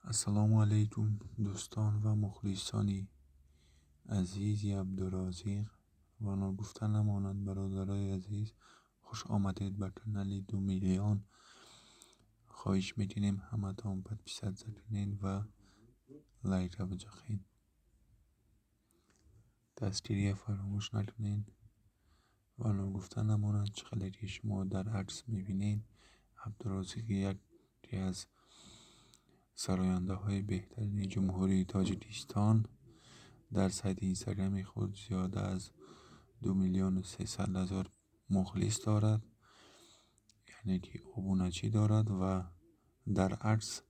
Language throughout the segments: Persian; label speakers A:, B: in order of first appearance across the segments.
A: السلام علیکم دوستان و مخلصانی عزیزی عبدالرازق و گفتن نمانند برادرای عزیز، خوش آمدید به کانال 2 میلیون. خواهش میکنیم همتون подписать زدین و لایک را بجخین. دستگیری فراموش نکنین و گفتن نمانند چقدر که شما در عکس میبینین عبدالرازق یکی از سراینده های بهترین جمهوری تاجیکستان در سایت اینستاگرامی خود زیاده از 2,300,000 مخلص دارد، یعنی که ابونچی دارد و در عکس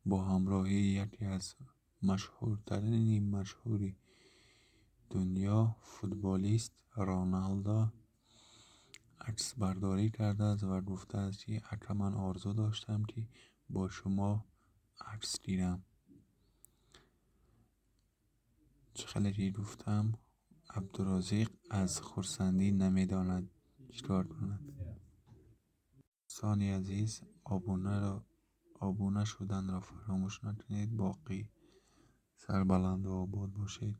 A: با همراهی یکی از مشهورترین مشهوری دنیا فوتبالیست رونالدو عکس برداری کرده است و گفته است که اکنون من آرزو داشتم که با شما عکس گیرم. چقدر که گفتم عبدالرازق از خرسندی نمیداند چیکار کند. دوستان عزیز، آبونه شدن را فراموش نکنید. باقی سربلند و آباد باشید.